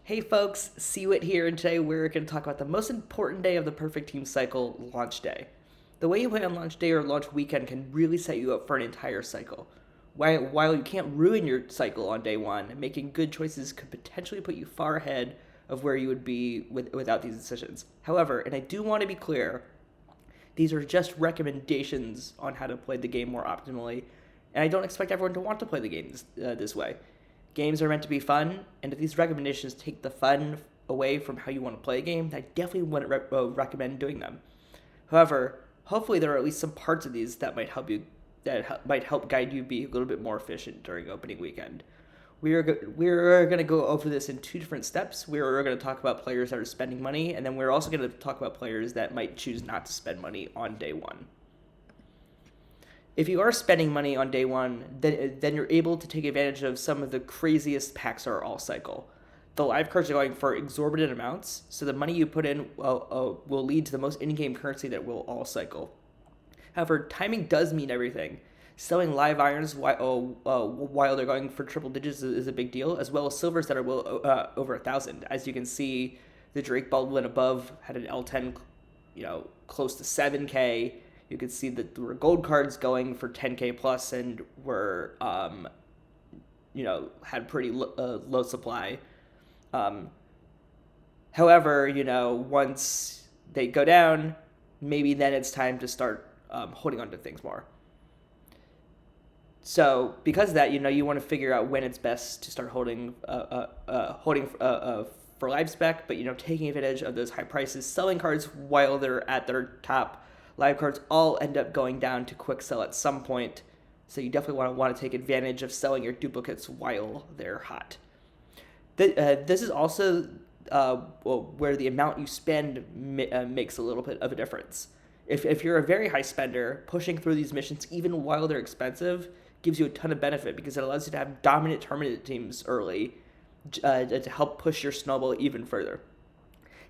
Hey folks, CWIT here, and today we're going to talk about the most important day of the Perfect Team cycle, launch day. The way you play on launch day or launch weekend can really set you up for an entire cycle. While you can't ruin your cycle on day one, making good choices could potentially put you far ahead of where you would be without these decisions. However, and I do want to be clear, these are just recommendations on how to play the game more optimally, and I don't expect everyone to want to play the game this way. Games are meant to be fun, and if these recommendations take the fun away from how you want to play a game, I definitely wouldn't recommend doing them. However, hopefully there are at least some parts of these that might help guide you be a little bit more efficient during opening weekend. We're going to go over this in two different steps. We're going to talk about players that are spending money, and then we're also going to talk about players that might choose not to spend money on day one. If you are spending money on day one, then you're able to take advantage of some of the craziest packs are all cycle. The live cards are going for exorbitant amounts, so the money you put in will lead to the most in-game currency that will all cycle. However, timing does mean everything. Selling live irons while they're going for triple digits is a big deal, as well as silvers that are over 1,000. As you can see, the Drake Baldwin above had an L10, close to 7K. You can see that there were gold cards going for 10K plus and were, had pretty low supply. However, once they go down, maybe then it's time to start holding on to things more. So because of that, you want to figure out when it's best to start holding for live spec, but taking advantage of those high prices, selling cards while they're at their top. Live cards all end up going down to quick sell at some point, so you definitely want to take advantage of selling your duplicates while they're hot. This is also where the amount you spend makes a little bit of a difference. If you're a very high spender, pushing through these missions even while they're expensive gives you a ton of benefit because it allows you to have dominant tournament teams early to help push your snowball even further.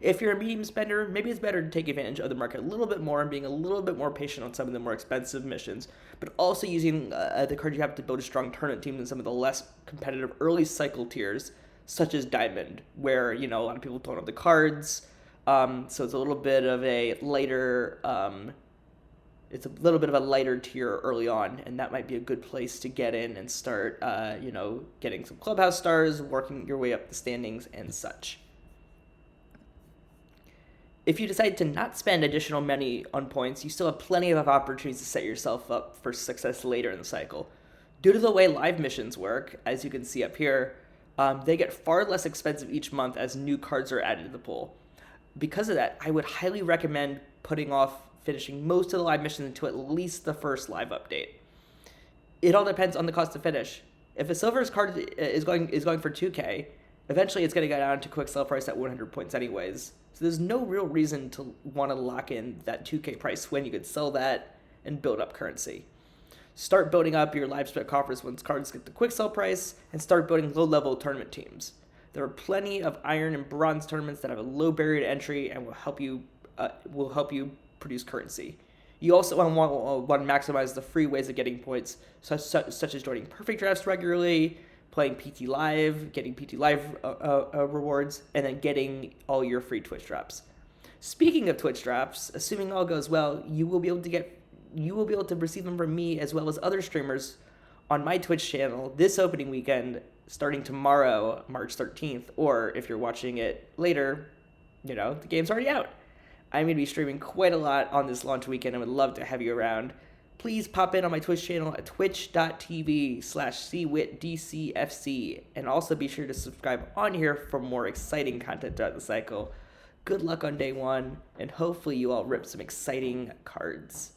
If you're a medium spender, maybe it's better to take advantage of the market a little bit more and being a little bit more patient on some of the more expensive missions, but also using the cards you have to build a strong tournament team in some of the less competitive early cycle tiers, such as Diamond, where, a lot of people don't have the cards, so it's a little bit of a lighter, tier early on, and that might be a good place to get in and start, getting some clubhouse stars, working your way up the standings and such. If you decide to not spend additional money on points, you still have plenty of opportunities to set yourself up for success later in the cycle. Due to the way live missions work, as you can see up here, they get far less expensive each month as new cards are added to the pool. Because of that, I would highly recommend putting off finishing most of the live missions until at least the first live update. It all depends on the cost to finish. If a silver's card is going for 2K, eventually it's going to go down to quick sell price at 100 points anyways. So there's no real reason to want to lock in that 2K price when you could sell that and build up currency. Start building up your live spec coffers once cards get the quick sell price, and start building low-level tournament teams. There are plenty of iron and bronze tournaments that have a low barrier to entry and will help you produce currency. You also want to maximize the free ways of getting points, such as joining perfect drafts regularly, playing PT Live, getting PT Live rewards, and then getting all your free Twitch drops. Speaking of Twitch drops, assuming all goes well, you will be able to receive them from me as well as other streamers on my Twitch channel this opening weekend, starting tomorrow, March 13th, or if you're watching it later, the game's already out. I'm going to be streaming quite a lot on this launch weekend and would love to have you around. Please pop in on my Twitch channel at twitch.tv/CWITDCFC, and also be sure to subscribe on here for more exciting content throughout the cycle. Good luck on day one, and hopefully you all rip some exciting cards.